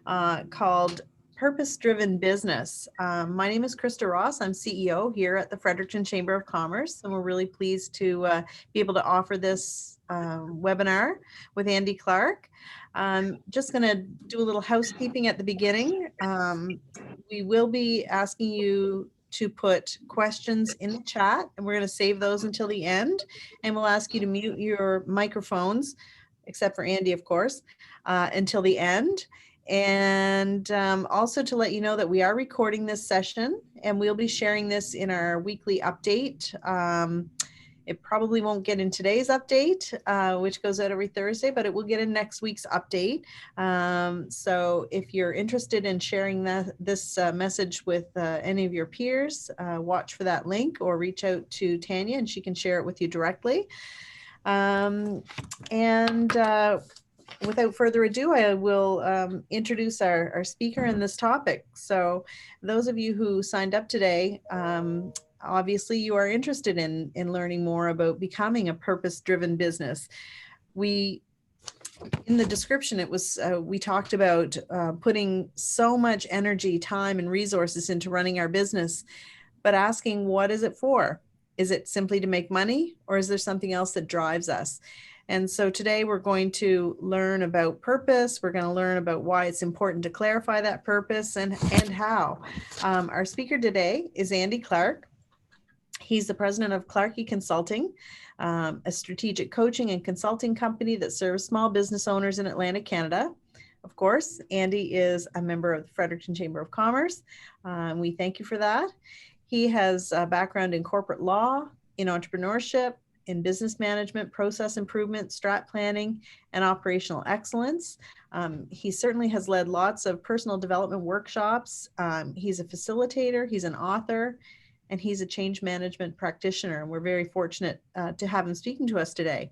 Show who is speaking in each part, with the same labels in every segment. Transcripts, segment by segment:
Speaker 1: called Purpose-Driven Business. My name is Krista Ross. I'm CEO here at the Fredericton Chamber of Commerce, and we're really pleased to be able to offer this webinar with Andy Clark. Just going to do a little housekeeping at the beginning. We will be asking you to put questions in the chat, and we're going to save those until the end, and we'll ask you to mute your microphones, except for Andy, of course, until the end. And also to let you know that we are recording this session, and we'll be sharing this in our weekly update. It probably won't get in today's update, which goes out every Thursday, but it will get in next week's update. So if you're interested in sharing this message with any of your peers, watch for that link or reach out to Tanya and she can share it with you directly. Without further ado, I will introduce our speaker in this topic. So those of you who signed up today, obviously you are interested in learning more about becoming a purpose-driven business. In the description, it was we talked about putting so much energy, time, and resources into running our business, but asking, what is it for? Is it simply to make money, or is there something else that drives us? And so today we're going to learn about purpose. We're going to learn about why it's important to clarify that purpose and how. Our speaker today is Andy Clark. He's the president of Clarkie Consulting, a strategic coaching and consulting company that serves small business owners in Atlantic Canada. Of course, Andy is a member of the Fredericton Chamber of Commerce. We thank you for that. He has a background in corporate law, in entrepreneurship, in business management, process improvement, strat planning, and operational excellence. He certainly has led lots of personal development workshops. He's a facilitator, he's an author, and he's a change management practitioner. And we're very fortunate to have him speaking to us today.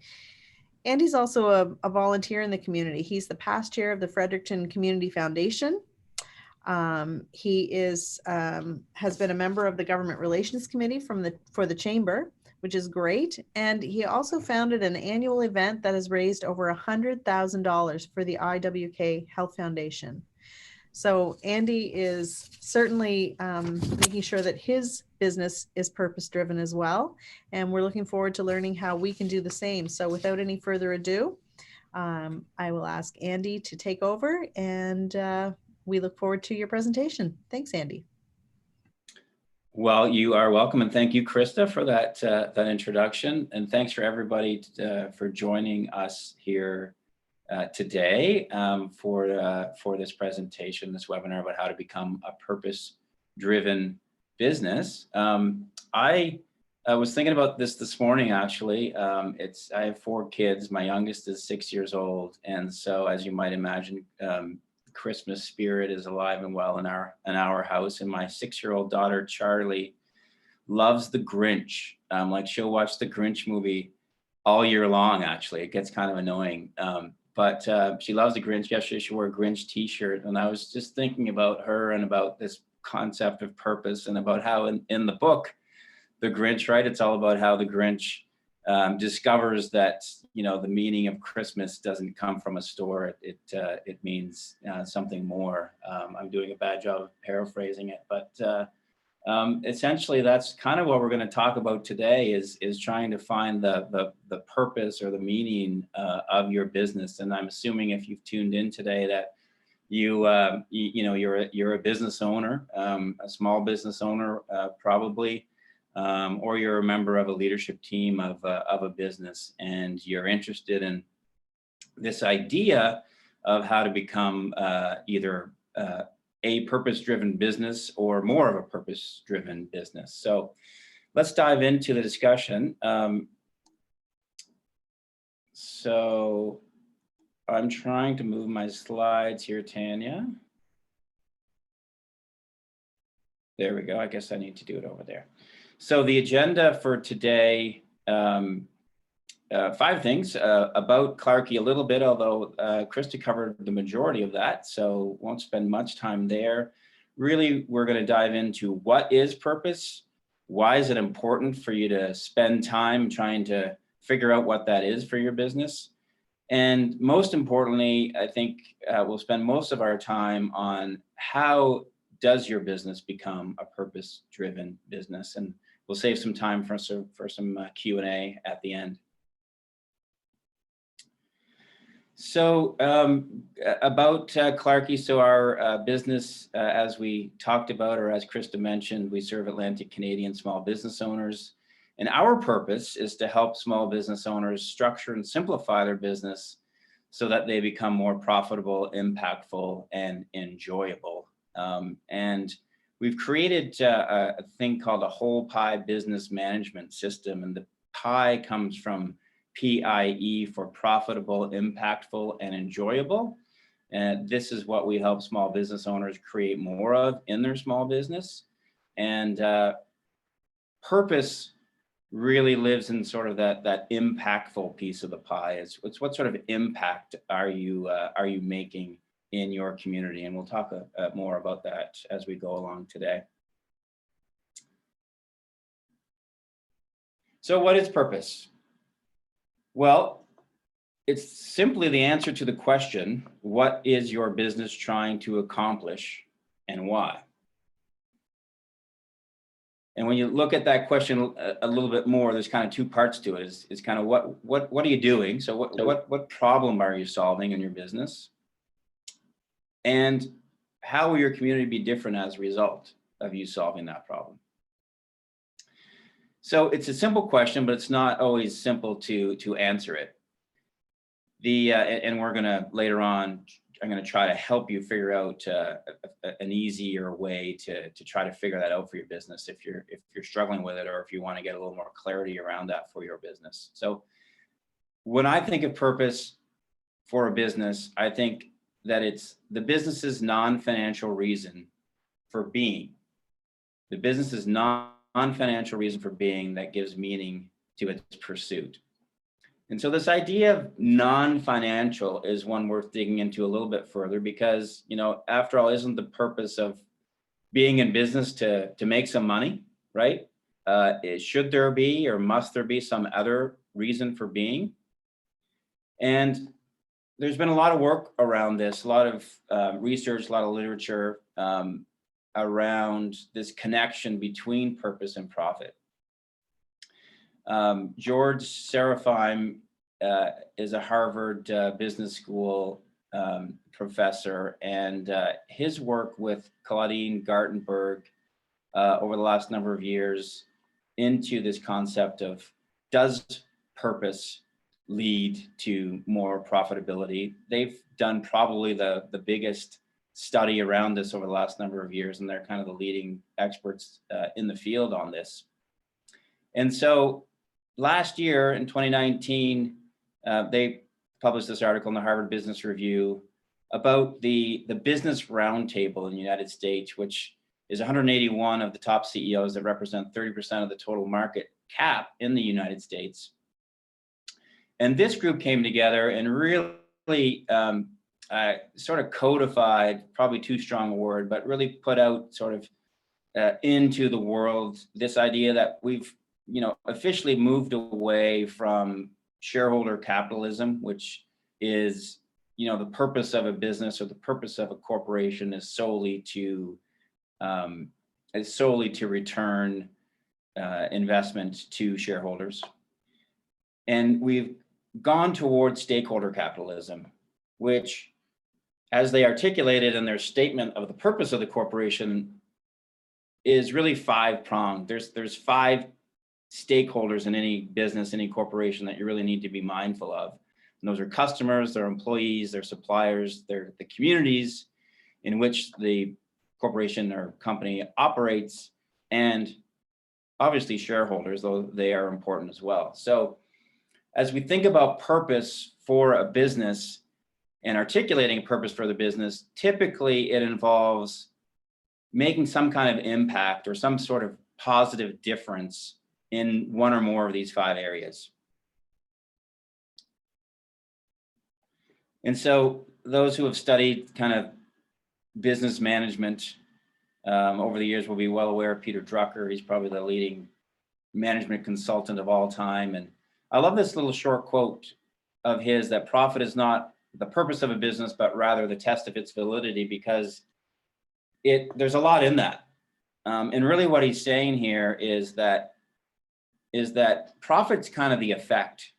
Speaker 1: Andy's also a volunteer in the community. He's the past chair of the Fredericton Community Foundation. He has been a member of the Government Relations Committee for the Chamber, which is great. And he also founded an annual event that has raised over $100,000 for the IWK Health Foundation. So Andy is certainly making sure that his business is purpose-driven as well. And we're looking forward to learning how we can do the same. So without any further ado, I will ask Andy to take over, and we look forward to your presentation. Thanks, Andy.
Speaker 2: Well, you are welcome, and thank you, Krista, for that introduction, and thanks for everybody for joining us here today for this presentation, this webinar about how to become a purpose-driven business. I was thinking about this morning, actually. I have 4 kids. My youngest is 6 years old, and so as you might imagine, Christmas spirit is alive and well in our house. And my 6-year-old daughter Charlie loves the Grinch. Like, she'll watch the Grinch movie all year long. Actually, it gets kind of annoying, but she loves the Grinch. Yesterday she wore a Grinch t-shirt, and I was just thinking about her and about this concept of purpose, and about how in the book The Grinch, right, it's all about how the Grinch discovers that, you know, the meaning of Christmas doesn't come from a store. It means something more. I'm doing a bad job of paraphrasing it, but essentially that's kind of what we're going to talk about today, is trying to find the purpose or the meaning of your business. And I'm assuming if you've tuned in today that you're a business owner, a small business owner, probably. Or you're a member of a leadership team of a business, and you're interested in this idea of how to become either a purpose-driven business or more of a purpose-driven business. So let's dive into the discussion. So I'm trying to move my slides here, Tanya. There we go. I guess I need to do it over there. So the agenda for today, 5 things about Clarkie a little bit, although Krista covered the majority of that, so won't spend much time there. Really, we're going to dive into what is purpose, why is it important for you to spend time trying to figure out what that is for your business, And most importantly, I think we'll spend most of our time on how does your business become a purpose-driven business? And we'll save some time for some Q&A at the end. So about Clarkie, so our business, as we talked about, or as Krista mentioned, we serve Atlantic Canadian small business owners. And our purpose is to help small business owners structure and simplify their business so that they become more profitable, impactful, and enjoyable. And we've created a thing called a whole pie business management system. And the pie comes from PIE for profitable, impactful, and enjoyable. And this is what we help small business owners create more of in their small business. And purpose really lives in sort of that impactful piece of the pie. It's what sort of impact are you making in your community? And we'll talk more about that as we go along today. So what is purpose? Well, it's simply the answer to the question, what is your business trying to accomplish and why? And when you look at that question a little bit more, there's kind of two parts to it. It's kind of what are you doing? So what problem are you solving in your business? And how will your community be different as a result of you solving that problem? So it's a simple question, but it's not always simple to answer it. And we're gonna later on, I'm gonna try to help you figure out an easier way to try to figure that out for your business if you're struggling with it, or if you want to get a little more clarity around that for your business. So when I think of purpose for a business, I think that it's the business's non-financial reason for being. The business's non-financial reason for being that gives meaning to its pursuit. And so this idea of non-financial is one worth digging into a little bit further, because, you know, after all, isn't the purpose of being in business to make some money, right? Should there be, or must there be, some other reason for being? And there's been a lot of work around this, a lot of research, a lot of literature around this connection between purpose and profit. George Serafeim is a Harvard Business School professor, and his work with Claudine Gartenberg over the last number of years into this concept of, does purpose lead to more profitability? They've done probably the biggest study around this over the last number of years, and they're kind of the leading experts in the field on this. And so last year in 2019, they published this article in the Harvard Business Review about the Business Roundtable in the United States, which is 181 of the top CEOs that represent 30% of the total market cap in the United States. And this group came together and really sort of codified, probably too strong a word, but really put out sort of into the world this idea that we've, you know, officially moved away from shareholder capitalism, which is, you know, the purpose of a business or the purpose of a corporation is solely to return investment to shareholders. And we've gone towards stakeholder capitalism, which, as they articulated in their statement of the purpose of the corporation, is really five-pronged. There's five stakeholders in any business, any corporation, that you really need to be mindful of. And those are customers, their employees, their suppliers, they're the communities in which the corporation or company operates, and obviously shareholders, though they are important as well. So as we think about purpose for a business and articulating a purpose for the business, typically it involves making some kind of impact or some sort of positive difference in one or more of these five areas. And so those who have studied kind of business management over the years will be well aware of Peter Drucker. He's probably the leading management consultant of all time. And I love this little short quote of his that profit is not the purpose of a business, but rather the test of its validity, because there's a lot in that. And really what he's saying here is that profit's kind of the effect.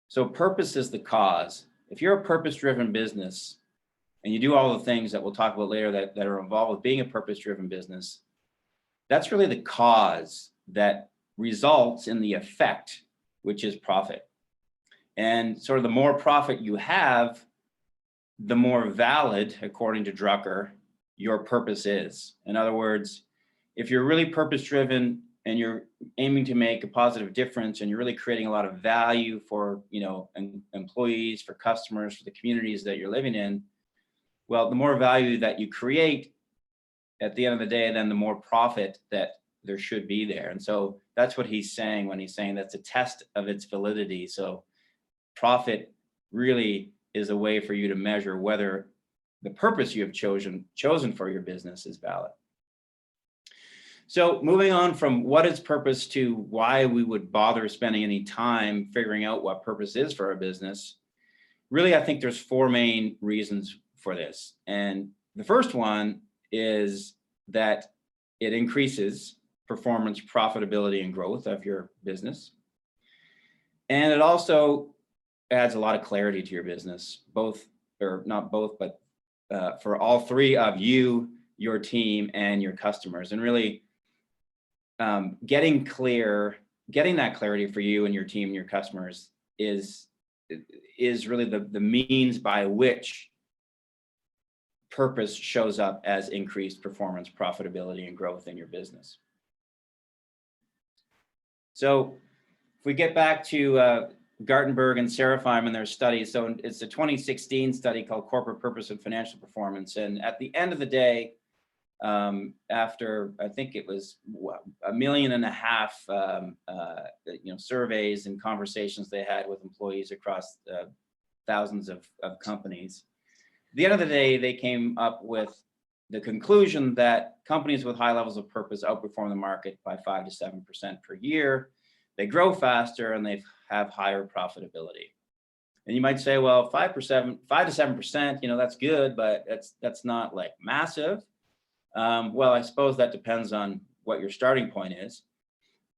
Speaker 2: So purpose is the cause. If you're a purpose-driven business and you do all the things that we'll talk about later that are involved with being a purpose-driven business, that's really the cause that results in the effect, which is profit. And sort of the more profit you have, the more valid, according to Drucker, your purpose is. In other words, if you're really purpose-driven and you're aiming to make a positive difference and you're really creating a lot of value for, employees, for customers, for the communities that you're living in, well, the more value that you create at the end of the day, then the more profit that there should be there. And so that's what he's saying when he's saying that's a test of its validity. So profit really is a way for you to measure whether the purpose you have chosen for your business is valid. So moving on from what is purpose to why we would bother spending any time figuring out what purpose is for our business, really, I think there's four main reasons for this. And the first one is that it increases performance, profitability, and growth of your business. And it also adds a lot of clarity to your business, for all three of you, your team, and your customers. And really, getting that clarity for you and your team and your customers is really the means by which purpose shows up as increased performance, profitability, and growth in your business. So if we get back to Gartenberg and Serafheim and their study, so it's a 2016 study called Corporate Purpose and Financial Performance. And at the end of the day, after I think it was 1.5 million surveys and conversations they had with employees across thousands of companies, at the end of the day, they came up with the conclusion that companies with high levels of purpose outperform the market by 5 to 7% per year. They grow faster and they have higher profitability. And you might say, well, 5 to 7%, that's good, but that's not like massive. Well, I suppose that depends on what your starting point is.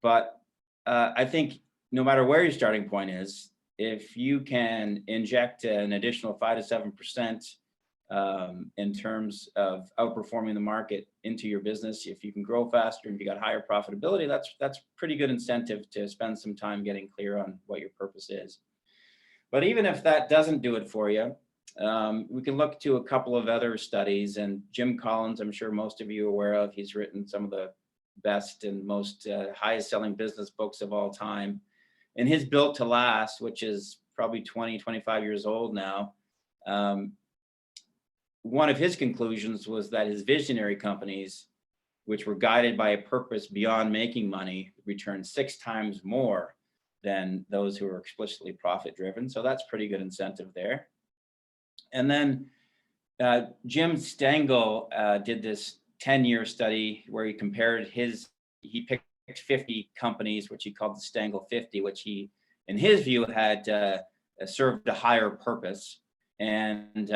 Speaker 2: But I think no matter where your starting point is, if you can inject an additional 5 to 7% in terms of outperforming the market into your business, if you can grow faster and you got higher profitability, that's pretty good incentive to spend some time getting clear on what your purpose is. But even if that doesn't do it for you, we can look to a couple of other studies. And Jim Collins, I'm sure most of you are aware of, he's written some of the best and most highest selling business books of all time. And his Built to Last, which is probably 25 years old now, one of his conclusions was that his visionary companies, which were guided by a purpose beyond making money, returned 6 times more than those who were explicitly profit driven. So that's pretty good incentive there. And then Jim Stengel did this 10-year study where he compared he picked 50 companies, which he called the Stengel 50, which he, in his view, had served a higher purpose, and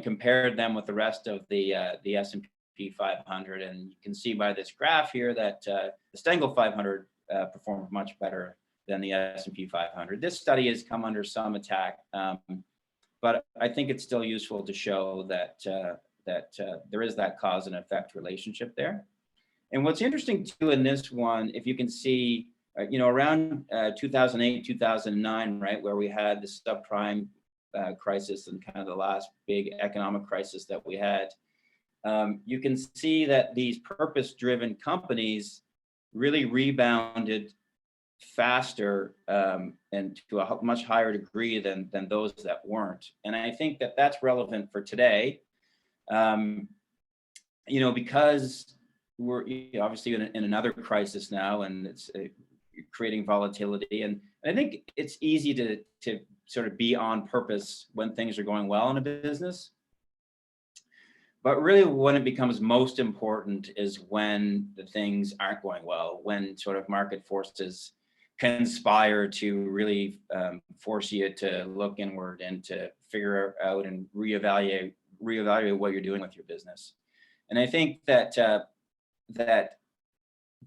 Speaker 2: compared them with the rest of the S&P 500. And you can see by this graph here that the Stengel 500 performed much better than the S&P 500. This study has come under some attack, but I think it's still useful to show that there is that cause and effect relationship there. And what's interesting too in this one, if you can see, around 2008, 2009, right, where we had the subprime crisis and kind of the last big economic crisis that we had, you can see that these purpose-driven companies really rebounded faster and to a much higher degree than those that weren't. And I think that that's relevant for today, because we're obviously in another crisis now, and it's creating volatility. And I think it's easy to sort of be on purpose when things are going well in a business. But really when it becomes most important is when the things aren't going well, when sort of market forces conspire to really force you to look inward and to figure out and reevaluate what you're doing with your business. And I think that that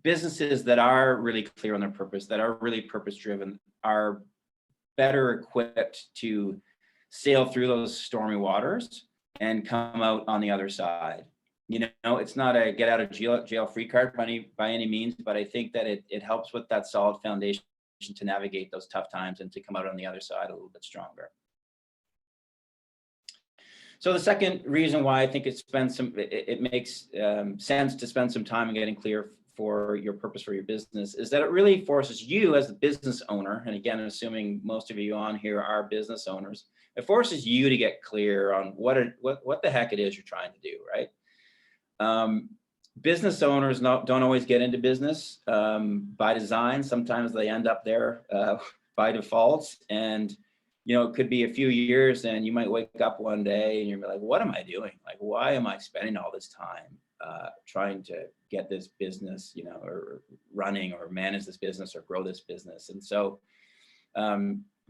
Speaker 2: businesses that are really clear on their purpose, that are really purpose driven, are better equipped to sail through those stormy waters and come out on the other side. You know, it's not a get out of jail free card by any means, but I think that it helps with that solid foundation to navigate those tough times and to come out on the other side a little bit stronger. So the second reason why I think it makes sense to spend some time in getting clear for your purpose for your business is that it really forces you as the business owner, and again, assuming most of you on here are business owners, it forces you to get clear on what the heck it is you're trying to do, right? Business owners don't always get into business by design. Sometimes they end up there by default, and you know, it could be a few years and you might wake up one day and you're like, what am I doing? Like, why am I spending all this time trying to get this business, you know, or running or manage this business or grow this business? And so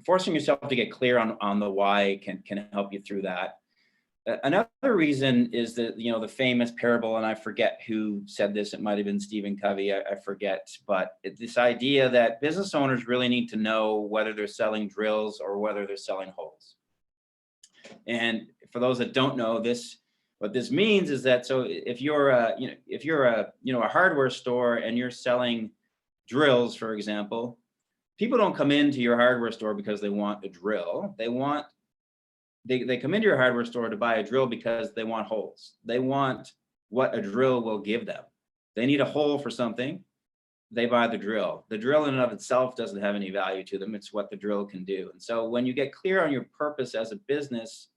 Speaker 2: forcing yourself to get clear on the why can help you through that. Another reason is that, you know, the famous parable, and I forget who said this, it might have been Stephen Covey, I forget, but this idea that business owners really need to know whether they're selling drills or whether they're selling holes. And for those that don't know this, what this means is that, so if you're a hardware store and you're selling drills, for example, people don't come into your hardware store because they want a drill. They come into your hardware store to buy a drill because they want holes. They want what a drill will give them. They need a hole for something, they buy the drill. The drill in and of itself doesn't have any value to them. It's what the drill can do. And so when you get clear on your purpose as a business,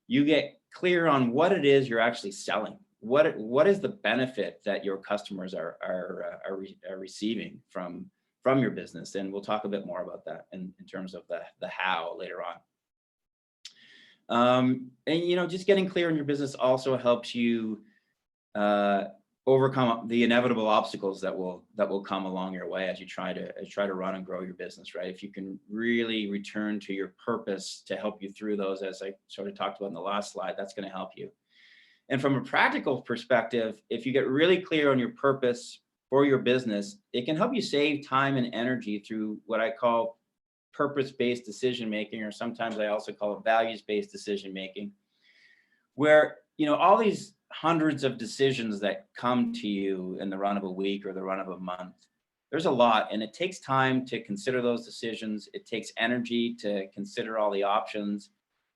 Speaker 2: you get clear on what it is you're actually selling. What is the benefit that your customers are receiving from your business? And we'll talk a bit more about that in terms of the how later on. And, you know, just getting clear on your business also helps you overcome the inevitable obstacles that will come along your way as you try to run and grow your business, right? If you can really return to your purpose to help you through those, as I sort of talked about in the last slide, that's going to help you. And from a practical perspective, if you get really clear on your purpose for your business, it can help you save time and energy through what I call purpose-based decision-making, or sometimes I also call it values-based decision-making, where, you know, all these hundreds of decisions that come to you in the run of a week or the run of a month, there's a lot, and it takes time to consider those decisions. It takes energy to consider all the options.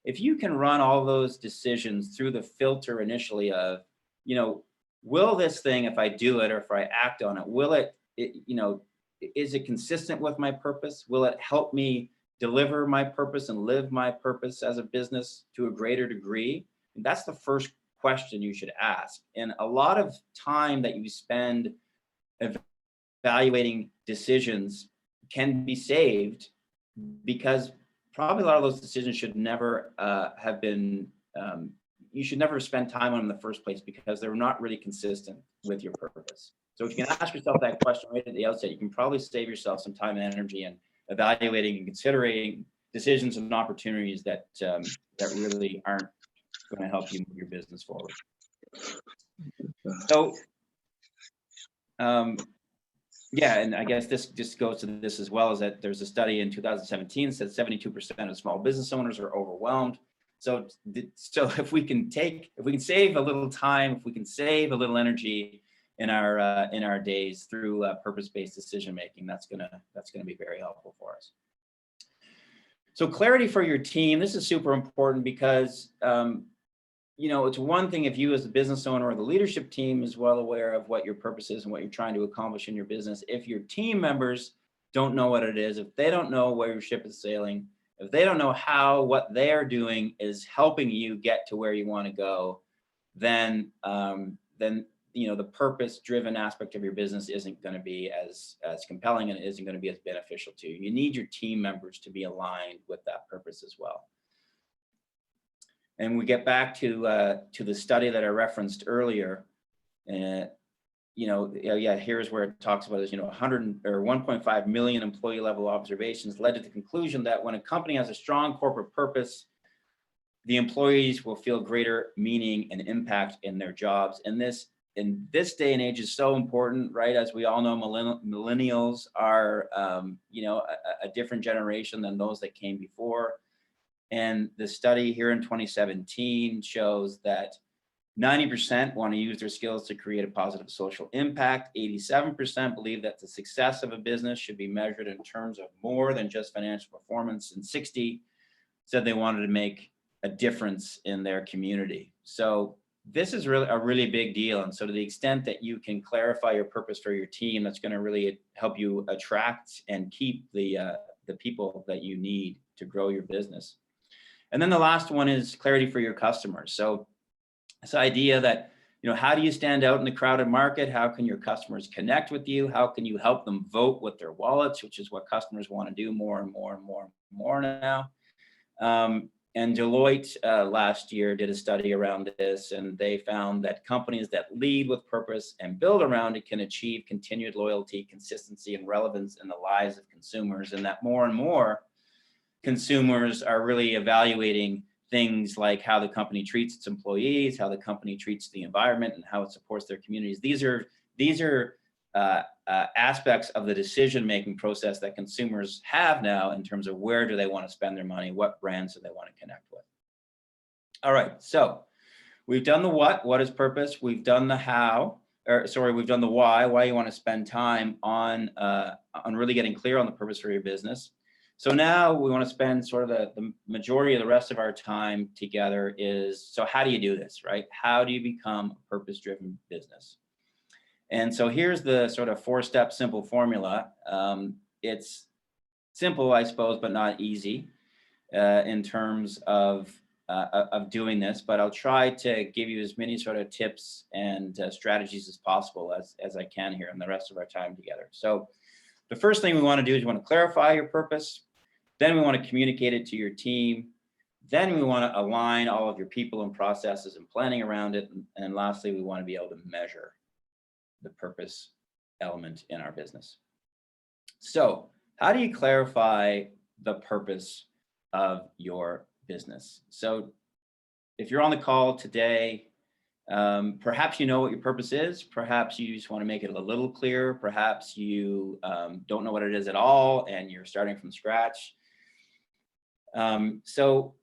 Speaker 2: If you can run all those decisions through the filter initially of, you know, will this thing, if I do it or if I act on it, will it you know, is it consistent with my purpose? Will it help me deliver my purpose and live my purpose as a business to a greater degree? And that's the first question you should ask. And a lot of time that you spend evaluating decisions can be saved because probably a lot of those decisions should never have been, you should never spend time on them in the first place because they're not really consistent with your purpose. So if you can ask yourself that question right at the outset, you can probably save yourself some time and energy in evaluating and considering decisions and opportunities that really aren't going to help you move your business forward. So, yeah, and I guess this just goes to this as well, is that there's a study in 2017 that said 72% of small business owners are overwhelmed. So if we can save a little time, if we can save a little energy in our days through purpose-based decision making, that's gonna be very helpful for us. So clarity for your team, this is super important because you know, it's one thing if you as the business owner or the leadership team is well aware of what your purpose is and what you're trying to accomplish in your business. If your team members don't know what it is, if they don't know where your ship is sailing, if they don't know how what they're doing is helping you get to where you want to go, then you know, the purpose-driven aspect of your business isn't going to be as compelling, and it isn't going to be as beneficial to you. You need your team members to be aligned with that purpose as well. And we get back to the study that I referenced earlier. You yeah, here's where it talks about is, 100 or 1.5 million employee level observations led to the conclusion that when a company has a strong corporate purpose, the employees will feel greater meaning and impact in their jobs. And this, in this day and age, is so important, right? As we all know, millennials are, a different generation than those that came before. And the study here in 2017 shows that 90% want to use their skills to create a positive social impact. 87% believe that the success of a business should be measured in terms of more than just financial performance. And 60 said they wanted to make a difference in their community. So this is really a really big deal. And so to the extent that you can clarify your purpose for your team, that's going to really help you attract and keep the people that you need to grow your business. And then the last one is clarity for your customers. So this idea that, how do you stand out in the crowded market? How can your customers connect with you? How can you help them vote with their wallets, which is what customers want to do more and more and more and more now. And Deloitte last year did a study around this, and they found that companies that lead with purpose and build around it can achieve continued loyalty, consistency, and relevance in the lives of consumers, and that more and more consumers are really evaluating things like how the company treats its employees, how the company treats the environment, and how it supports their communities. These are aspects of the decision-making process that consumers have now in terms of where do they want to spend their money, what brands do they want to connect with. All right, so we've done the what is purpose, we've done the how, we've done the why you want to spend time on really getting clear on the purpose for your business. So now we want to spend sort of the majority of the rest of our time together is, so how do you do this, right? How do you become a purpose-driven business? And so here's the sort of 4-step simple formula. It's simple, I suppose, but not easy in terms of doing this, but I'll try to give you as many sort of tips and strategies as possible as I can here in the rest of our time together. So the first thing we want to do is you want to clarify your purpose. Then we want to communicate it to your team. Then we want to align all of your people and processes and planning around it. And lastly, we want to be able to measure the purpose element in our business. So how do you clarify the purpose of your business? So if you're on the call today, perhaps you know what your purpose is. Perhaps you just want to make it a little clearer. Perhaps you don't know what it is at all and you're starting from scratch. So,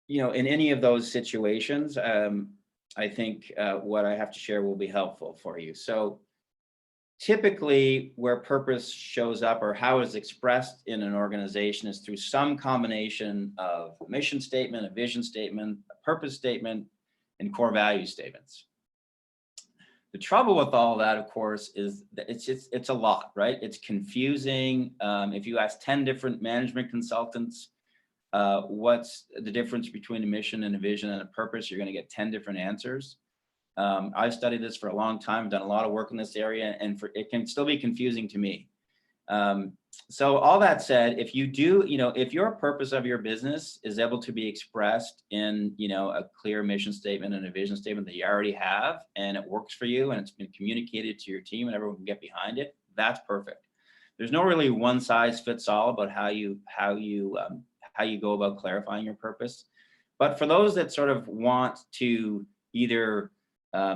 Speaker 2: in any of those situations, I think what I have to share will be helpful for you. So typically where purpose shows up or how it's expressed in an organization is through some combination of a mission statement, a vision statement, a purpose statement, and core value statements. The trouble with all that, of course, is that it's a lot, right? It's confusing. If you ask 10 different management consultants, what's the difference between a mission and a vision and a purpose, you're going to get 10 different answers. I've studied this for a long time, I've done a lot of work in this area, and it can still be confusing to me. So all that said, if you do, if your purpose of your business is able to be expressed in, a clear mission statement and a vision statement that you already have, and it works for you and it's been communicated to your team and everyone can get behind it, that's perfect. There's no really one size fits all about how you go about clarifying your purpose. But for those that sort of want to either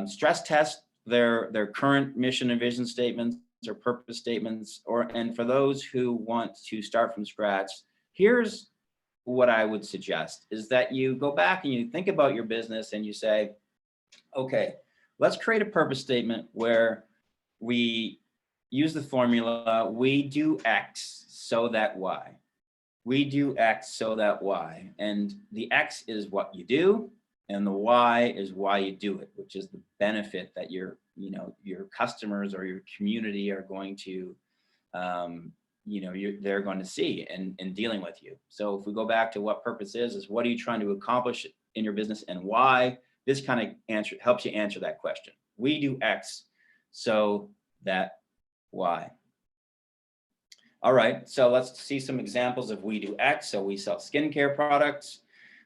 Speaker 2: stress test their current mission and vision statements or purpose statements, and for those who want to start from scratch, here's what I would suggest is that you go back and you think about your business and you say, okay, let's create a purpose statement where we use the formula, we do X so that Y. We do X so that Y. And the X is what you do, and the why is why you do it, which is the benefit that your customers or your community are going to, they're going to see in dealing with you. So if we go back to what purpose is what are you trying to accomplish in your business and why? This kind of helps you answer that question. We do X so that Y. All right, so let's see some examples of we do X. So we sell skincare products.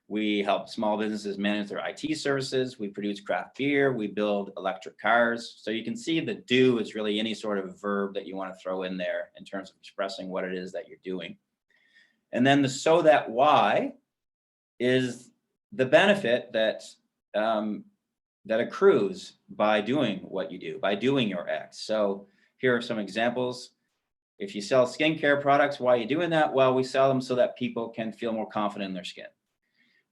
Speaker 2: We help small businesses manage their IT services. We produce craft beer. We build electric cars. So you can see the do is really any sort of verb that you want to throw in there in terms of expressing what it is that you're doing. And then the so that why is the benefit that that accrues by doing what you do, by doing your X. So here are some examples. If you sell skincare products, why are you doing that? Well, we sell them so that people can feel more confident in their skin.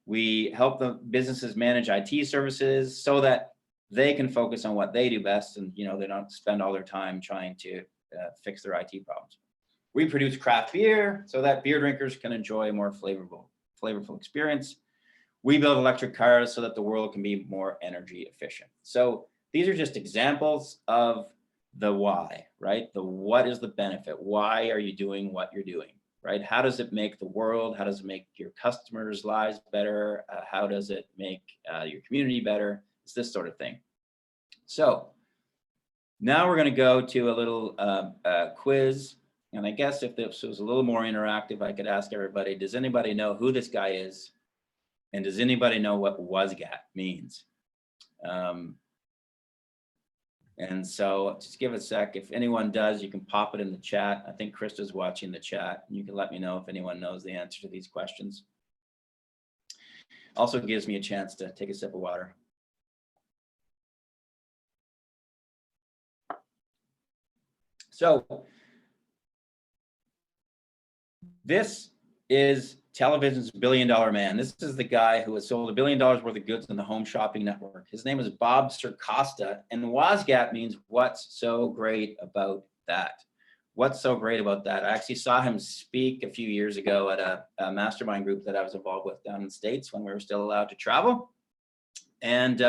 Speaker 2: We help the businesses manage IT services so that they can focus on what they do best, and they don't spend all their time trying to fix their IT problems. We produce craft beer so that beer drinkers can enjoy a more flavorful experience. We build electric cars so that the world can be more energy efficient. So these are just examples of the why, right? The what is the benefit? Why are you doing what you're doing? Right? How does it make the world? How does it make your customers' lives better? How does it make your community better? It's this sort of thing. So now we're going to go to a little quiz. And I guess if this was a little more interactive, I could ask everybody, does anybody know who this guy is? And does anybody know what WASGAT means? And so just give it a sec. If anyone does, you can pop it in the chat. I think Krista's watching the chat. You can let me know if anyone knows the answer to these questions. Also gives me a chance to take a sip of water. So this is television's $1 billion man. This is the guy who has sold $1 billion worth of goods in the home shopping network. His name is Bob Circosta, and WASGAT means what's so great about that? What's so great about that? I actually saw him speak a few years ago at a mastermind group that I was involved with down in the States when we were still allowed to travel. And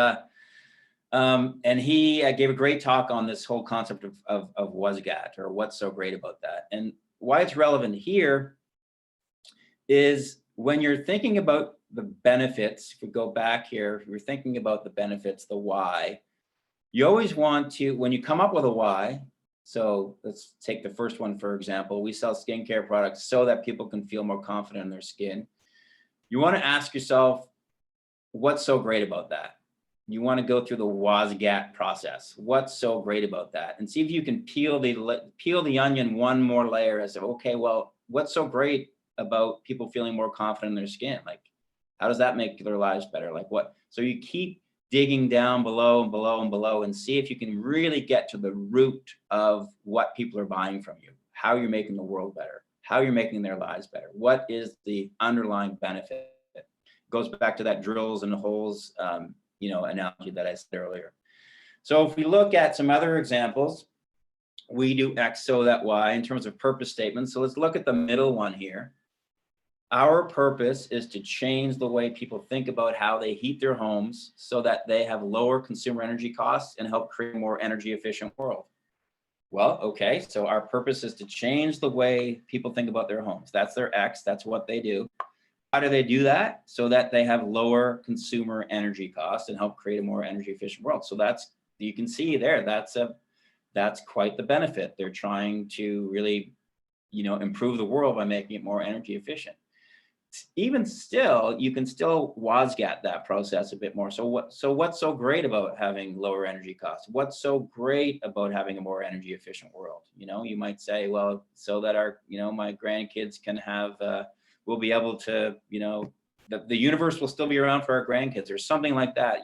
Speaker 2: he gave a great talk on this whole concept of WASGAT, or what's so great about that. And why it's relevant here is when you're thinking about the benefits, if we go back here, if you're thinking about the benefits, the why, you always want to, when you come up with a why, so let's take the first one, for example, we sell skincare products so that people can feel more confident in their skin. You want to ask yourself, what's so great about that? You want to go through the WASGAT process. What's so great about that? And see if you can peel the onion one more layer as of, okay, well, what's so great about people feeling more confident in their skin? Like, how does that make their lives better? Like what? So you keep digging down below and below and below and see if you can really get to the root of what people are buying from you, how you're making the world better, how you're making their lives better. What is the underlying benefit? It goes back to that drills and holes, analogy that I said earlier. So if we look at some other examples, we do X so that Y in terms of purpose statements. So let's look at the middle one here. Our purpose is to change the way people think about how they heat their homes so that they have lower consumer energy costs and help create a more energy efficient world. Well, okay, so our purpose is to change the way people think about their homes. That's their X, that's what they do. How do they do that? So that they have lower consumer energy costs and help create a more energy efficient world. So that's, you can see there, that's quite the benefit. They're trying to really, improve the world by making it more energy efficient. Even still, you can still WASGAT that process a bit more. So what's so great about having lower energy costs? What's so great about having a more energy efficient world? You might say, well, so that our, my grandkids can have, we'll be able to, the universe will still be around for our grandkids or something like that.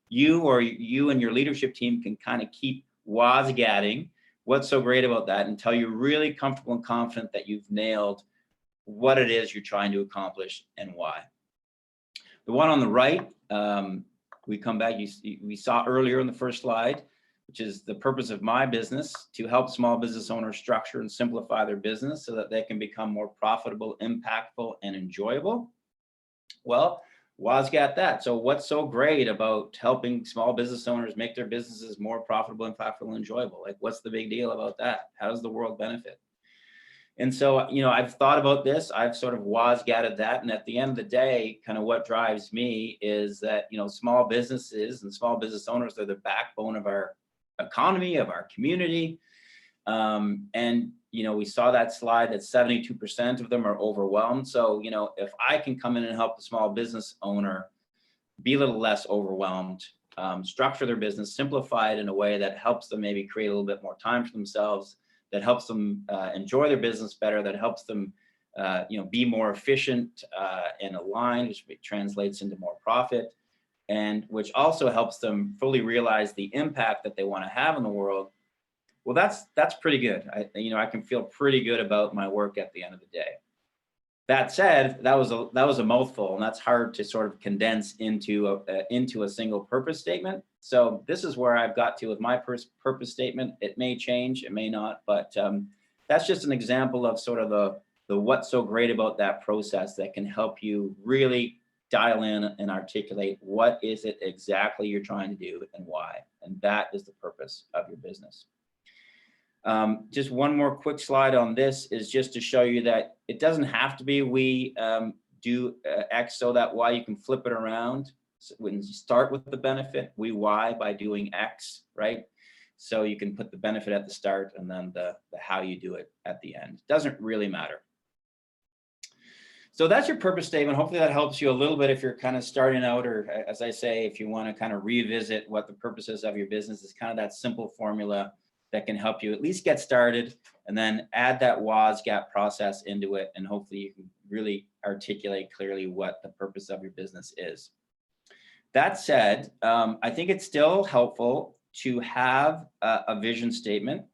Speaker 2: You and your leadership team can kind of keep WASGATting what's so great about that until you're really comfortable and confident that you've nailed what it is you're trying to accomplish and why. The one on the right, we come back, we saw earlier in the first slide, which is the purpose of my business, to help small business owners structure and simplify their business so that they can become more profitable, impactful, and enjoyable. Well, WASGAT that. So what's so great about helping small business owners make their businesses more profitable, impactful, and enjoyable? Like, what's the big deal about that? How does the world benefit? And so, I've thought about this, I've sort of WASGATted that. And at the end of the day, kind of what drives me is that, small businesses and small business owners are the backbone of our economy, of our community. And, we saw that slide that 72% of them are overwhelmed. So, if I can come in and help the small business owner be a little less overwhelmed, structure their business, simplify it in a way that helps them maybe create a little bit more time for themselves, that helps them enjoy their business better, that helps them be more efficient and aligned, which translates into more profit, and which also helps them fully realize the impact that they want to have in the world. Well, that's pretty good. I can feel pretty good about my work at the end of the day. That said, that was a mouthful, and that's hard to sort of condense into a single purpose statement. So this is where I've got to with my purpose statement. It may change, it may not, but that's just an example of sort of the what's so great about that process that can help you really dial in and articulate what is it exactly you're trying to do and why. And that is the purpose of your business. Just one more quick slide on this is just to show you that it doesn't have to be we do X so that Y. You can flip it around. So when you start with the benefit, we Y by doing X, right? So you can put the benefit at the start and then the how you do it at the end. Doesn't really matter. So that's your purpose statement. Hopefully that helps you a little bit if you're kind of starting out, or as I say, if you want to kind of revisit what the purposes of your business is, kind of that simple formula that can help you at least get started, and then add that WASGAP process into it. And hopefully you can really articulate clearly what the purpose of your business is. That said, I think it's still helpful to have a vision statement.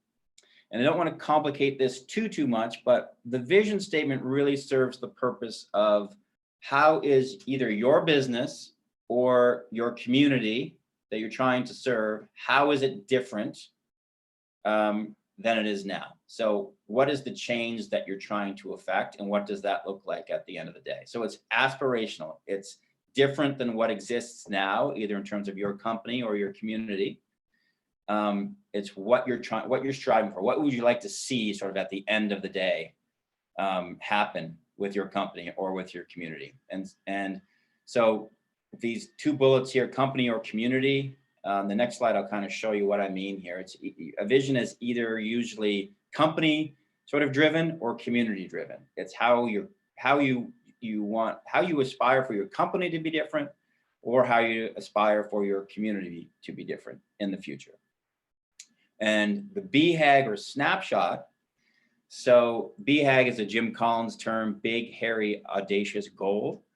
Speaker 2: And I don't want to complicate this too much, but the vision statement really serves the purpose of how is either your business or your community that you're trying to serve, how is it different than it is now? So what is the change that you're trying to affect, and what does that look like at the end of the day? So it's aspirational. It's different than what exists now, either in terms of your company or your community. It's what you're striving for. What would you like to see sort of at the end of the day happen with your company or with your community? And so these two bullets here, company or community. The next slide, I'll kind of show you what I mean here. It's a vision is either usually company sort of driven or community driven. It's how you aspire for your company to be different, or how you aspire for your community to be different in the future. And the BHAG or snapshot. So BHAG is a Jim Collins term, big, hairy, audacious goal.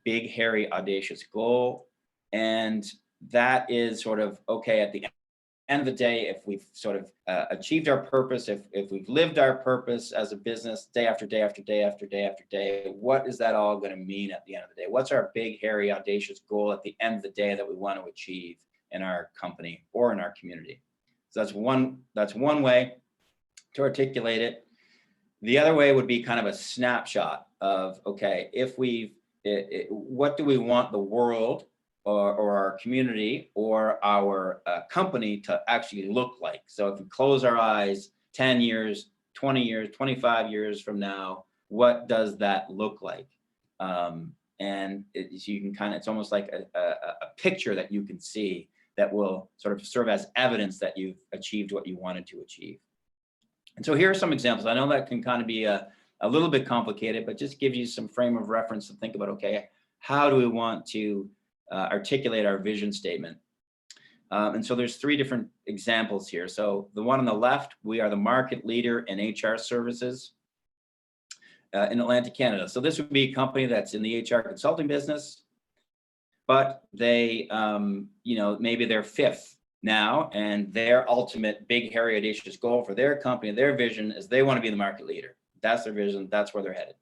Speaker 2: Big, hairy, audacious goal. And that is sort of, okay, at the end of the day, if we've sort of achieved our purpose, if we've lived our purpose as a business day after day after day after day after day, what is that all going to mean at the end of the day? What's our big, hairy, audacious goal at the end of the day that we want to achieve in our company or in our community? So that's one way to articulate it. The other way would be kind of a snapshot of, okay, if what do we want the world or our community or our company to actually look like? So if we close our eyes 10 years, 20 years, 25 years from now, what does that look like? And you can kind of, it's almost like a picture that you can see that will sort of serve as evidence that you've achieved what you wanted to achieve. And so here are some examples. I know that can kind of be a little bit complicated, but just gives you some frame of reference to think about, okay, how do we want to articulate our vision statement? And so there's three different examples here. So the one on the left, we are the market leader in HR services in Atlantic, Canada. So this would be a company that's in the HR consulting business, but they, maybe they're fifth now, and their ultimate big, hairy, audacious goal for their company, their vision is they want to be the market leader. That's their vision. That's where they're headed.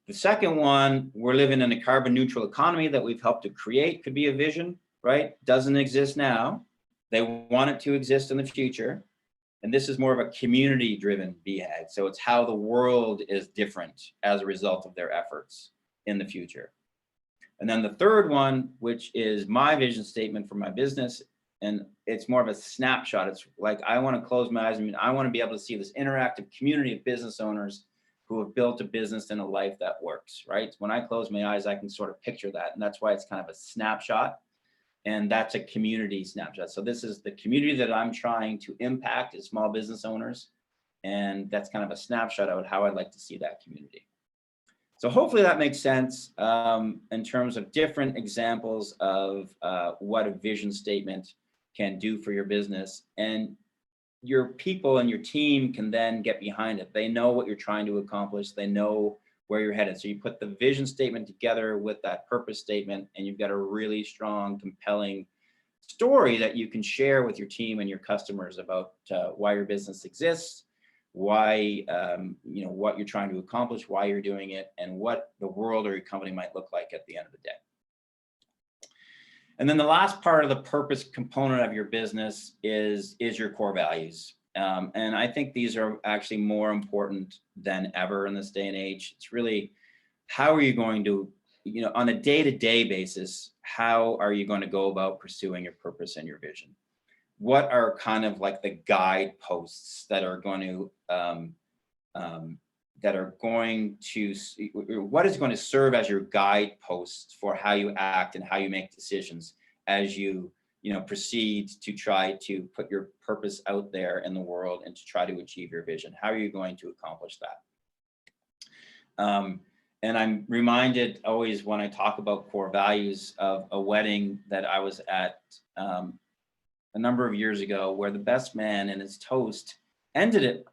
Speaker 2: The second one, we're living in a carbon neutral economy that we've helped to create, could be a vision, right? Doesn't exist now. They want it to exist in the future. And this is more of a community driven BHAG. So it's how the world is different as a result of their efforts in the future. And then the third one, which is my vision statement for my business, and it's more of a snapshot. It's like, I want to close my eyes. I want to be able to see this interactive community of business owners who have built a business and a life that works, right? When I close my eyes, I can sort of picture that. And that's why it's kind of a snapshot. And that's a community snapshot. So this is the community that I'm trying to impact as small business owners. And that's kind of a snapshot of how I'd like to see that community. So hopefully that makes sense in terms of different examples of what a vision statement can do for your business. And your people and your team can then get behind it. They know what you're trying to accomplish. They know where you're headed. So you put the vision statement together with that purpose statement, and you've got a really strong, compelling story that you can share with your team and your customers about why your business exists, why, what you're trying to accomplish, why you're doing it, and what the world or your company might look like at the end of the day. And then the last part of the purpose component of your business is your core values. And I think these are actually more important than ever in this day and age. It's really, how are you going to, on a day-to-day basis, how are you going to go about pursuing your purpose and your vision? What are kind of like the guideposts that are going to, what is going to serve as your guideposts for how you act and how you make decisions as you proceed to try to put your purpose out there in the world and to try to achieve your vision? How are you going to accomplish that? And I'm reminded always when I talk about core values of a wedding that I was at a number of years ago, where the best man in his toast ended it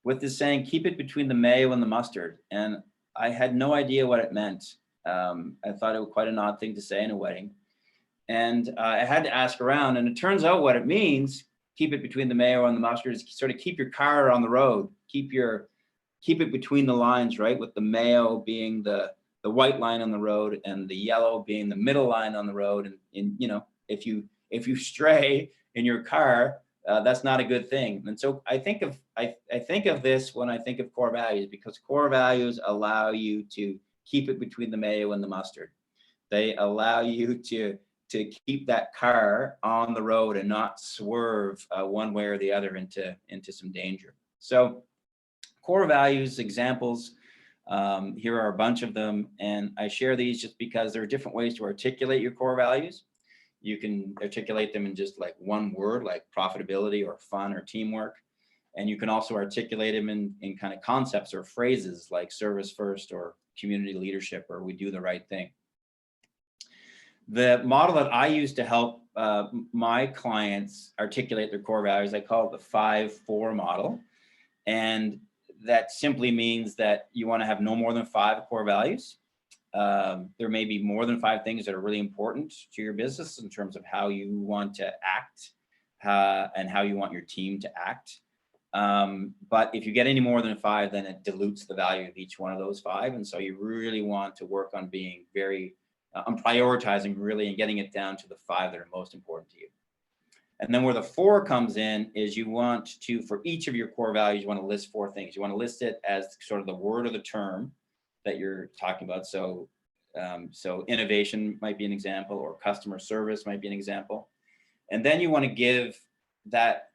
Speaker 2: with this saying, "Keep it between the mayo and the mustard." And I had no idea what it meant. I thought it was quite an odd thing to say in a wedding. And I had to ask around, and it turns out what it means, keep it between the mayo and the mustard, is sort of keep your car on the road, keep it between the lines, right? With the mayo being the white line on the road and the yellow being the middle line on the road. And if you stray in your car, that's not a good thing. And so I think of this when I think of core values, because core values allow you to keep it between the mayo and the mustard. They allow you to keep that car on the road and not swerve one way or the other into some danger. So core values examples, here are a bunch of them, and I share these just because there are different ways to articulate your core values. You can articulate them in just like one word, like profitability or fun or teamwork. And you can also articulate them in kind of concepts or phrases like service first or community leadership or we do the right thing. The model that I use to help my clients articulate their core values, I call it the 5-4 model. And that simply means that you want to have no more than 5 core values. There may be more than 5 things that are really important to your business in terms of how you want to act and how you want your team to act. But if you get any more than 5, then it dilutes the value of each one of those 5. And so you really want to work on being on prioritizing really and getting it down to the 5 that are most important to you. And then where the 4 comes in is you want to, for each of your core values, you want to list 4 things. You want to list it as sort of the word or the term that you're talking about. So innovation might be an example, or customer service might be an example. And then you want to give that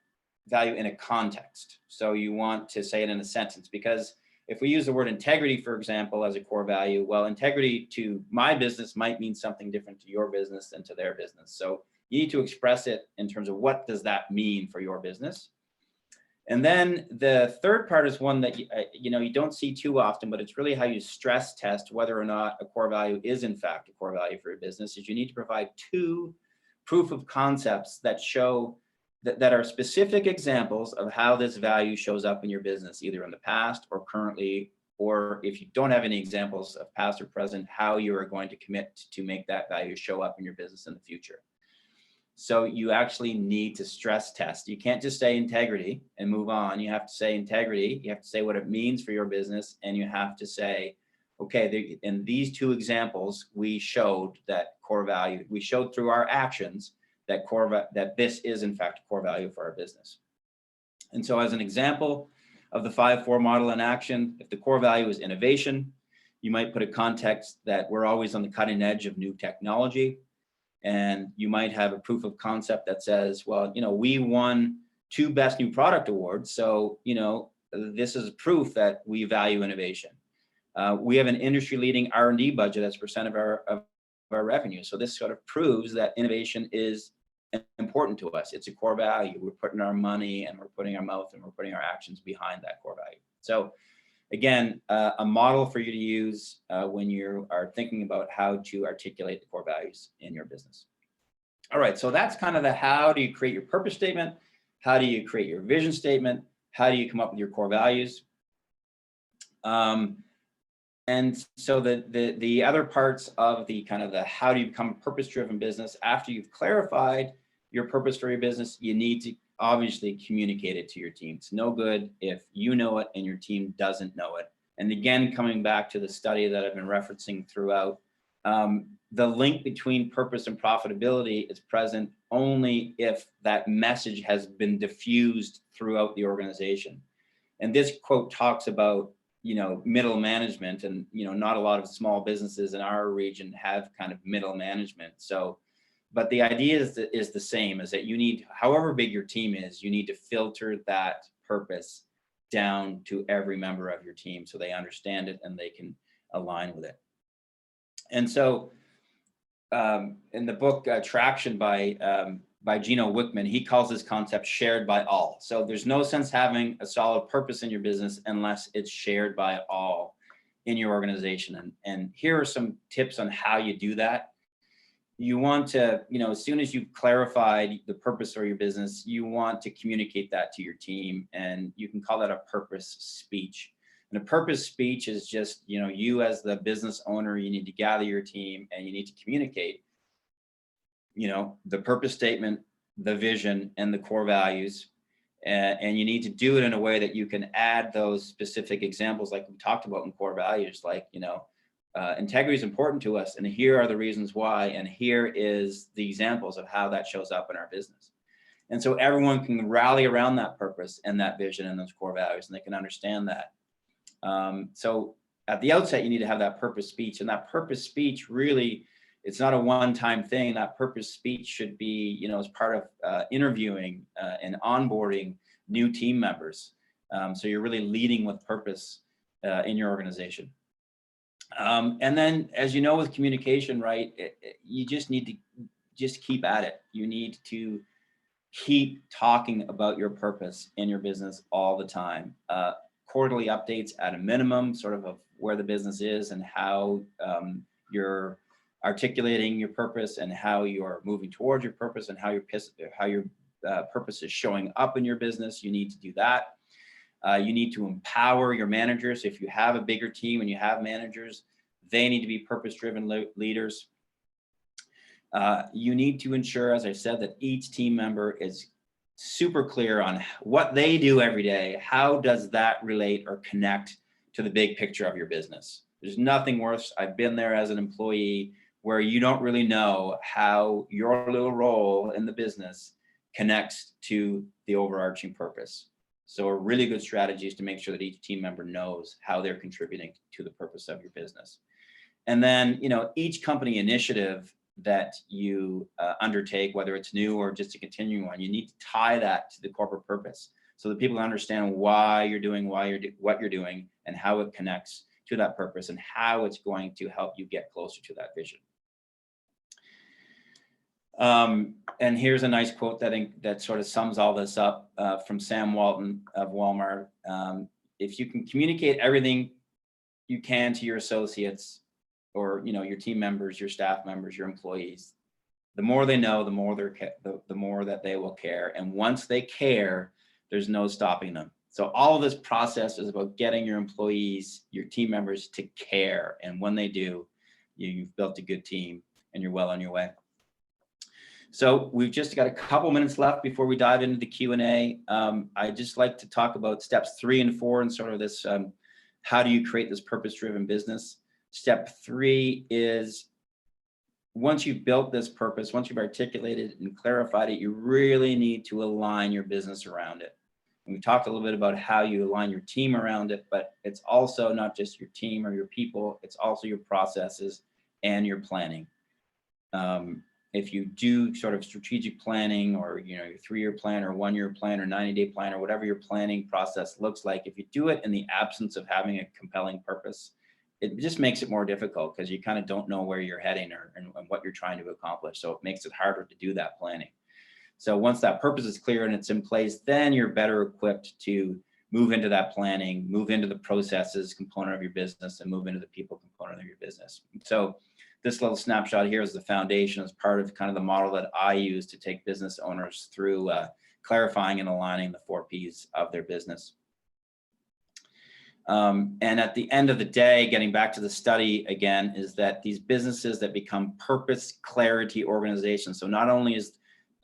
Speaker 2: value in a context. So you want to say it in a sentence, because if we use the word integrity, for example, as a core value, well, integrity to my business might mean something different to your business than to their business. So you need to express it in terms of what does that mean for your business. And then the third part is one that you don't see too often, but it's really how you stress test whether or not a core value is in fact a core value for your business. Is you need to provide 2 proof of concepts that show that are specific examples of how this value shows up in your business, either in the past or currently, or if you don't have any examples of past or present, how you are going to commit to make that value show up in your business in the future. So you actually need to stress test. You can't just say integrity and move on. You have to say integrity. You have to say what it means for your business. And you have to say, okay, in these 2 examples, we showed that core value. We showed through our actions that this is in fact a core value for our business. And so as an example of the 5-4 model in action, if the core value is innovation, you might put a context that we're always on the cutting edge of new technology. And you might have a proof of concept that says, well, we won 2 best new product awards. So, this is proof that we value innovation. We have an industry leading R&D budget as % of our our revenue. So this sort of proves that innovation is important to us. It's a core value. We're putting our money and we're putting our mouth and we're putting our actions behind that core value. So again, a model for you to use when you are thinking about how to articulate the core values in your business. All right, so that's kind of the how do you create your purpose statement? How do you create your vision statement? How do you come up with your core values? And so the other parts of the kind of the how do you become a purpose-driven business, after you've clarified your purpose for your business, you need to obviously communicate it to your team. It's no good if you know it and your team doesn't know it. And again, coming back to the study that I've been referencing throughout, the link between purpose and profitability is present only if that message has been diffused throughout the organization. And this quote talks about, middle management, and, not a lot of small businesses in our region have kind of middle management. So, but the idea is the same, is that you need, however big your team is, you need to filter that purpose down to every member of your team so they understand it and they can align with it. And so in the book Traction by Gino Wickman, he calls this concept shared by all. So there's no sense having a solid purpose in your business unless it's shared by all in your organization. And here are some tips on how you do that. You want to, as soon as you've clarified the purpose for your business, you want to communicate that to your team, and you can call that a purpose speech. And a purpose speech is just, you as the business owner, you need to gather your team and you need to communicate, the purpose statement, the vision, and the core values. And you need to do it in a way that you can add those specific examples like we talked about in core values, like, integrity is important to us, and here are the reasons why, and here is the examples of how that shows up in our business. And so everyone can rally around that purpose and that vision and those core values, and they can understand that. So at the outset, you need to have that purpose speech, and that purpose speech really, it's not a one-time thing. That purpose speech should be, as part of interviewing and onboarding new team members. So you're really leading with purpose in your organization. And then, as you know, with communication, right, you just need to just keep at it. You need to keep talking about your purpose in your business all the time. Quarterly updates at a minimum, sort of where the business is and how you're articulating your purpose and how you're moving towards your purpose and how your purpose is showing up in your business. You need to do that. You need to empower your managers. If you have a bigger team and you have managers, they need to be purpose-driven leaders. You need to ensure, as I said, that each team member is super clear on what they do every day. How does that relate or connect to the big picture of your business? There's nothing worse. I've been there as an employee where you don't really know how your little role in the business connects to the overarching purpose. So a really good strategy is to make sure that each team member knows how they're contributing to the purpose of your business. And then, each company initiative that you undertake, whether it's new or just a continuing one, you need to tie that to the corporate purpose so that people understand why you're doing what you're doing and how it connects to that purpose and how it's going to help you get closer to that vision. And here's a nice quote that sort of sums all this up from Sam Walton of Walmart. If you can communicate everything you can to your associates or your team members, your staff members, your employees, the more they know, the more that they will care. And once they care, there's no stopping them. So all of this process is about getting your employees, your team members to care. And when they do, you've built a good team and you're well on your way. So we've just got a couple minutes left before we dive into the Q&A. I'd just like to talk about steps 3 and 4 and sort of this, how do you create this purpose-driven business? Step 3 is once you've built this purpose, once you've articulated and clarified it, you really need to align your business around it. And we talked a little bit about how you align your team around it, but it's also not just your team or your people, it's also your processes and your planning. If you do sort of strategic planning or your 3-year plan or 1-year plan or 90-day plan or whatever your planning process looks like, if you do it in the absence of having a compelling purpose, it just makes it more difficult because you kind of don't know where you're heading and what you're trying to accomplish. So it makes it harder to do that planning. So once that purpose is clear and it's in place, then you're better equipped to move into that planning, move into the processes component of your business, and move into the people component of your business. So this little snapshot here is the foundation, as part of kind of the model that I use to take business owners through clarifying and aligning the 4 Ps of their business. And at the end of the day, getting back to the study again, is that these businesses that become purpose clarity organizations. So not only is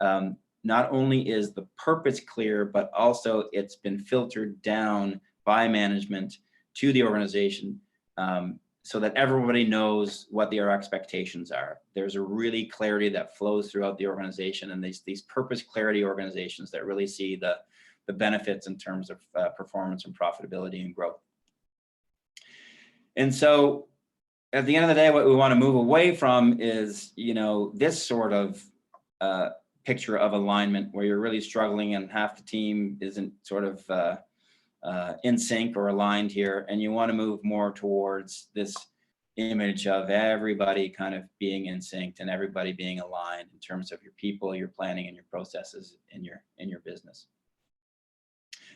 Speaker 2: the purpose clear, but also it's been filtered down by management to the organization, so that everybody knows what their expectations are. There's a really clarity that flows throughout the organization, and these purpose clarity organizations that really see the benefits in terms of performance and profitability and growth. And so at the end of the day, what we want to move away from is, this sort of picture of alignment where you're really struggling and half the team isn't sort of in sync or aligned here. And you want to move more towards this image of everybody kind of being in sync and everybody being aligned in terms of your people, your planning, and your processes in your business.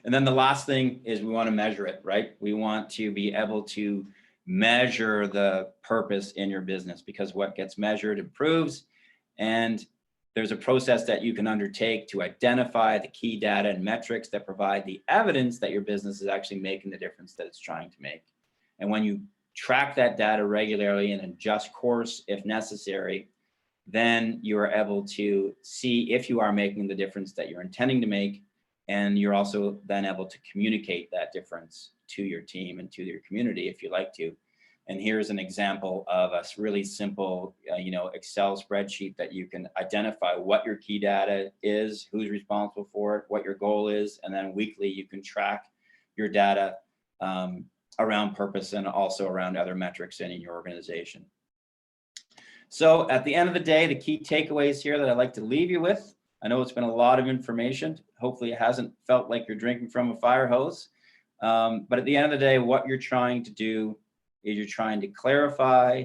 Speaker 2: And then the last thing is we want to measure it, right? We want to be able to measure the purpose in your business, because what gets measured improves. And there's a process that you can undertake to identify the key data and metrics that provide the evidence that your business is actually making the difference that it's trying to make. And when you track that data regularly and adjust course if necessary, then you are able to see if you are making the difference that you're intending to make. And you're also then able to communicate that difference to your team and to your community if you like to. And here's an example of a really simple, Excel spreadsheet that you can identify what your key data is, who's responsible for it, what your goal is, and then weekly you can track your data around purpose and also around other metrics in your organization. So at the end of the day, the key takeaways here that I'd like to leave you with. I know it's been a lot of information. Hopefully it hasn't felt like you're drinking from a fire hose. But at the end of the day, what you're trying to do is you're trying to clarify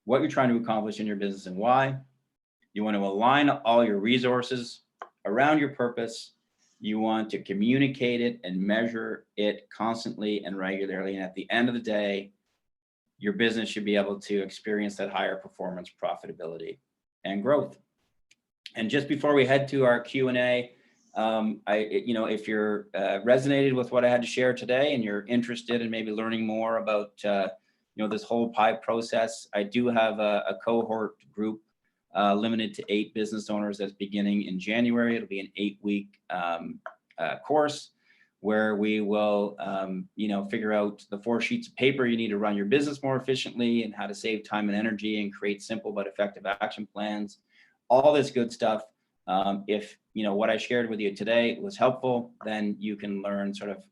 Speaker 2: what you're trying to accomplish in your business and why. You want to align all your resources around your purpose. You want to communicate it and measure it constantly and regularly. And at the end of the day, your business should be able to experience that higher performance, profitability, and growth. And just before we head to our Q&A, if you're resonated with what I had to share today and you're interested in maybe learning more about, this whole PI process, I do have a cohort group limited to 8 business owners that's beginning in January. It'll be an 8-week course where we will, figure out the 4 sheets of paper you need to run your business more efficiently and how to save time and energy and create simple but effective action plans. All this good stuff. If what I shared with you today was helpful, then you can learn sort of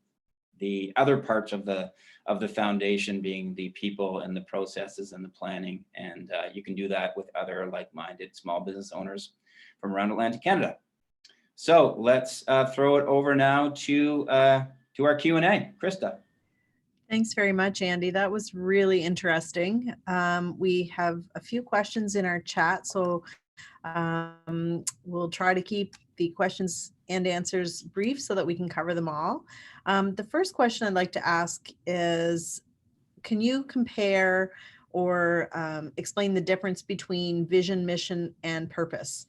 Speaker 2: the other parts of the foundation, being the people and the processes and the planning. And you can do that with other like-minded small business owners from around Atlantic Canada. So let's throw it over now to our Q&A. Krista.
Speaker 1: Thanks very much, Andy. That was really interesting. We have a few questions in our chat, so we'll try to keep the questions and answers brief so that we can cover them all. The first question I'd like to ask is, can you compare or explain the difference between vision, mission, and purpose?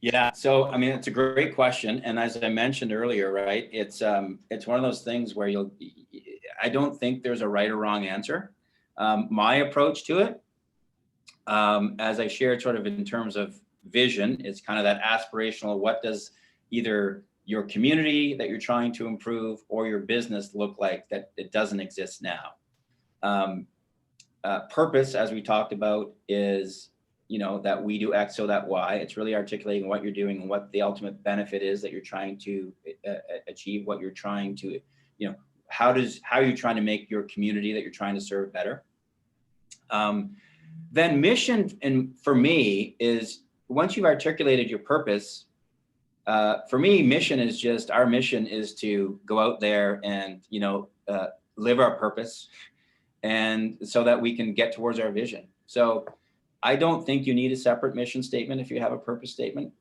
Speaker 2: Yeah, so I mean, it's a great question, and as I mentioned earlier, right, it's one of those things where I don't think there's a right or wrong answer. My approach to it, as I shared sort of in terms of vision, is kind of that aspirational, what does either your community that you're trying to improve or your business look like that it doesn't exist now. Purpose, as we talked about, is, that we do X so that Y. It's really articulating what you're doing and what the ultimate benefit is that you're trying to achieve, what you're trying to, how are you trying to make your community that you're trying to serve better. Then mission, and for me, is once you've articulated your purpose, for me, mission is just, our mission is to go out there and, live our purpose, and so that we can get towards our vision. So I don't think you need a separate mission statement if you have a purpose statement.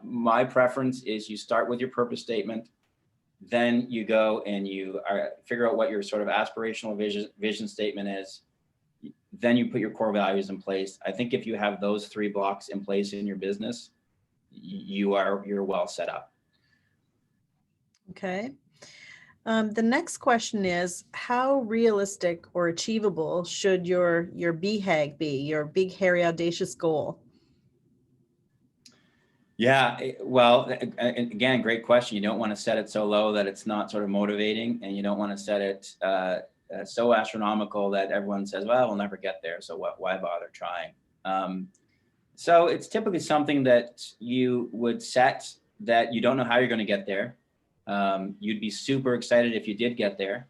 Speaker 2: My preference is you start with your purpose statement, then you go and you figure out what your sort of aspirational vision statement is. Then you put your core values in place. I think if you have those 3 blocks in place in your business, you're well set up.
Speaker 1: Okay. The next question is, how realistic or achievable should your BHAG be, your big, hairy, audacious goal?
Speaker 2: Yeah, well, again, great question. You don't want to set it so low that it's not sort of motivating, and you don't want to set it so astronomical that everyone says, well, we'll never get there, so why bother trying? So it's typically something that you would set that you don't know how you're going to get there. You'd be super excited if you did get there.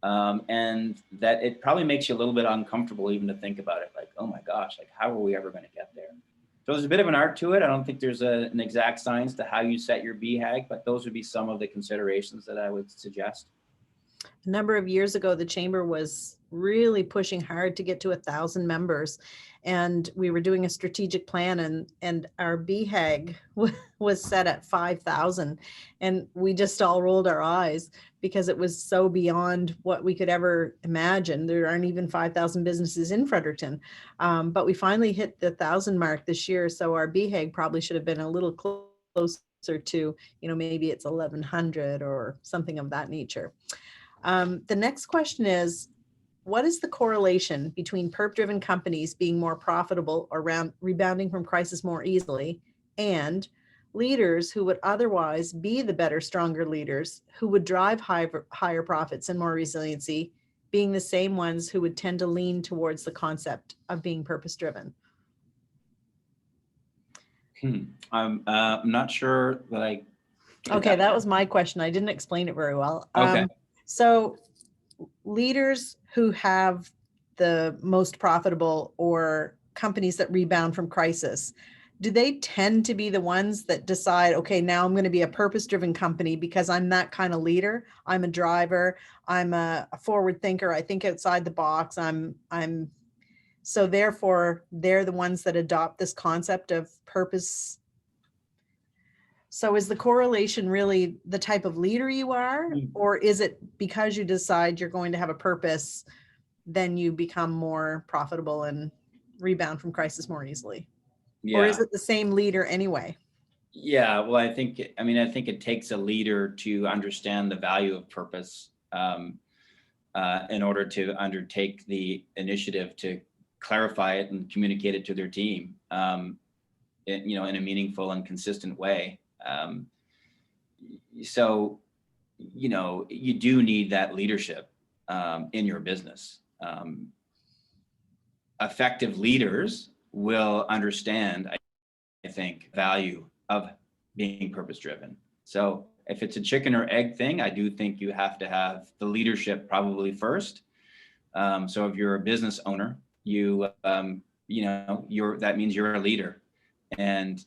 Speaker 2: And that it probably makes you a little bit uncomfortable even to think about it. Like, oh my gosh, like how are we ever going to get there? So there's a bit of an art to it. I don't think there's an exact science to how you set your BHAG, but those would be some of the considerations that I would suggest.
Speaker 1: A number of years ago, the chamber was really pushing hard to get to 1,000 members, and we were doing a strategic plan, and our BHAG was set at 5,000, and we just all rolled our eyes because it was so beyond what we could ever imagine. There aren't even 5,000 businesses in Fredericton, but we finally hit the 1,000 mark this year. So our BHAG probably should have been a little closer to, maybe it's 1,100 or something of that nature. The next question is, what is the correlation between perp-driven companies being more profitable or rebounding from crisis more easily, and leaders who would otherwise be the better, stronger leaders who would drive higher profits and more resiliency, being the same ones who would tend to lean towards the concept of being purpose-driven?
Speaker 2: I'm not sure that I.
Speaker 1: Okay, that was my question. I didn't explain it very well.
Speaker 2: Okay.
Speaker 1: So leaders who have the most profitable or companies that rebound from crisis, do they tend to be the ones that decide, okay, now I'm going to be a purpose-driven company because I'm that kind of leader. I'm a driver. I'm a forward thinker. I think outside the box. So therefore they're the ones that adopt this concept of purpose. So is the correlation really the type of leader you are, or is it because you decide you're going to have a purpose, then you become more profitable and rebound from crisis more easily?
Speaker 2: Yeah.
Speaker 1: Or is it the same leader anyway?
Speaker 2: Yeah, well, I think it takes a leader to understand the value of purpose in order to undertake the initiative to clarify it and communicate it to their team, in a meaningful and consistent way. So, you do need that leadership in your business. Effective leaders will understand, I think, value of being purpose-driven. So if it's a chicken or egg thing, I do think you have to have the leadership probably first. So if you're a business owner, that means you're a leader. And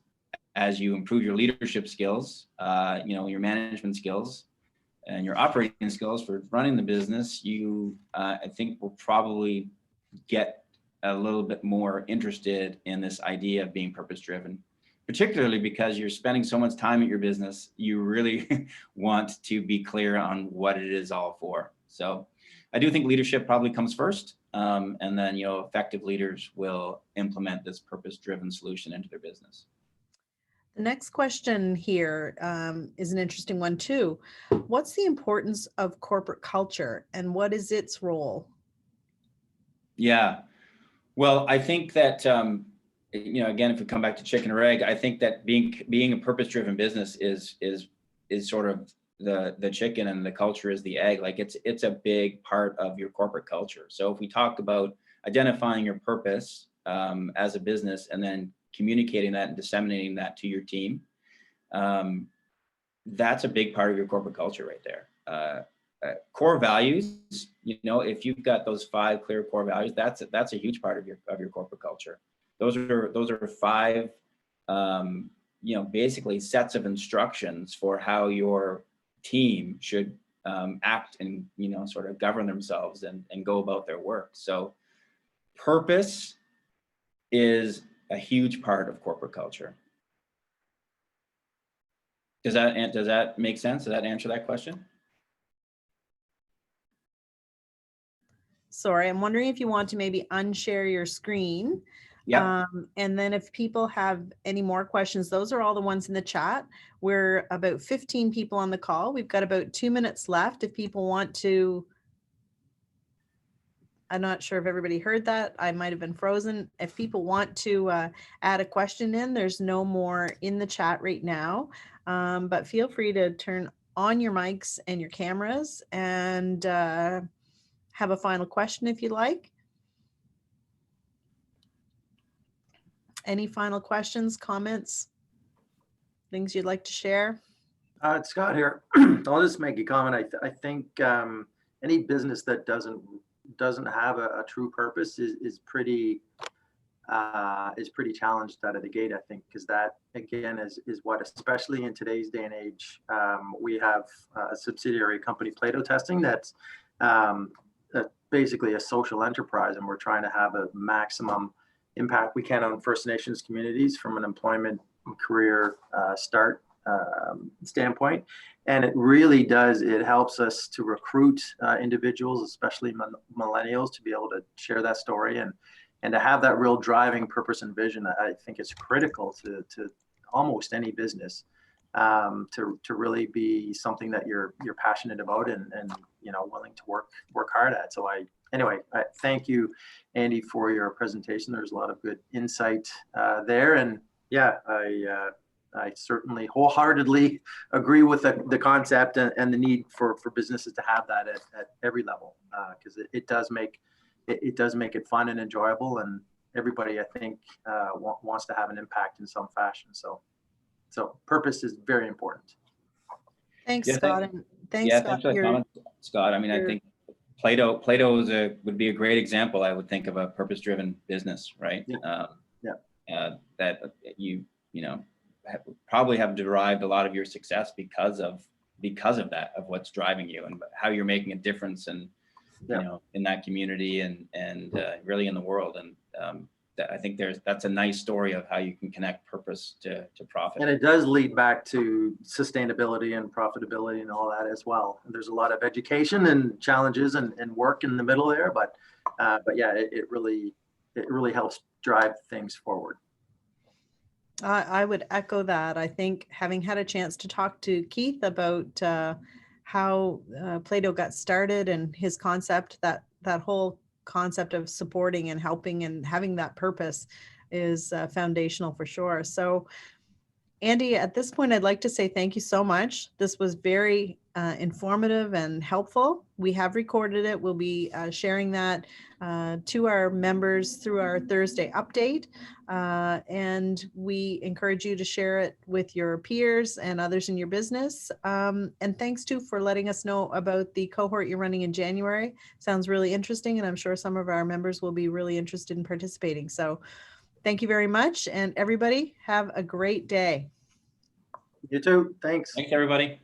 Speaker 2: as you improve your leadership skills, your management skills and your operating skills for running the business, you, I think, will probably get a little bit more interested in this idea of being purpose-driven, particularly because you're spending so much time at your business. You really want to be clear on what it is all for. So I do think leadership probably comes first, and then, effective leaders will implement this purpose-driven solution into their business.
Speaker 1: The next question here is an interesting one too. What's the importance of corporate culture and what is its role?
Speaker 2: Yeah, well, I think that, again, if we come back to chicken or egg, I think that being a purpose-driven business is sort of the chicken and the culture is the egg. Like it's a big part of your corporate culture. So if we talk about identifying your purpose as a business and then communicating that and disseminating that to your team, that's a big part of your corporate culture right there. Core values, if you've got those 5 clear core values, that's a huge part of your corporate culture. Those are 5, basically sets of instructions for how your team should act and, you know, sort of govern themselves and go about their work. So purpose is a huge part of corporate culture. Does that make sense? Does that answer that question?
Speaker 1: Sorry, I'm wondering if you want to maybe unshare your screen.
Speaker 2: Yeah.
Speaker 1: And then if people have any more questions, those are all the ones in the chat. We're about 15 people on the call. We've got about 2 minutes left. If people want to, I'm not sure if everybody heard that. I might have been frozen. If people want to add a question in, there's no more in the chat right now. But feel free to turn on your mics and your cameras and have a final question if you like. Any final questions, comments, things you'd like to share?
Speaker 3: It's Scott here. I'll just make a comment. I think any business that doesn't have a true purpose is pretty challenged out of the gate. I think because that again is what, especially in today's day and age, we have a subsidiary company, Plato Testing, that's basically a social enterprise, and we're trying to have a maximum impact we can on First Nations communities from an employment and career start standpoint. And it really does, it helps us to recruit individuals, especially millennials, to be able to share that story and to have that real driving purpose and vision. I think it's critical to almost any business to really be something that you're passionate about and you know, willing to work hard at. So I thank you, Andy, for your presentation. There's a lot of good insight there, and yeah, I certainly wholeheartedly agree with the concept and the need for businesses to have that at every level, because it does make it fun and enjoyable, and everybody, I think, wants to have an impact in some fashion. So purpose is very important.
Speaker 1: Thanks,
Speaker 2: Yeah,
Speaker 1: Scott. And thanks,
Speaker 2: Yeah,
Speaker 1: Scott.
Speaker 2: thanks for the comment, Scott. I mean, I think Plato would be a great example, I would think, of a purpose-driven business, right?
Speaker 3: Yeah.
Speaker 2: That you know, probably have derived a lot of your success because of that, of what's driving you and how you're making a difference and you know, in that community and really in the world. And I think that's a nice story of how you can connect purpose to profit.
Speaker 3: And it does lead back to sustainability and profitability and all that as well. And there's a lot of education and challenges and work in the middle there, but yeah, it really helps drive things forward.
Speaker 1: I would echo that. I think having had a chance to talk to Keith about how Plato got started and his concept, that whole concept of supporting and helping and having that purpose is foundational for sure. So Andy, at this point, I'd like to say thank you so much. This was very informative and helpful. We have recorded it. We'll be sharing that to our members through our Thursday update. And we encourage you to share it with your peers and others in your business. And thanks too for letting us know about the cohort you're running in January. Sounds really interesting, and I'm sure some of our members will be really interested in participating. So thank you very much, and everybody have a great day.
Speaker 3: You too. Thanks.
Speaker 2: Thanks, everybody.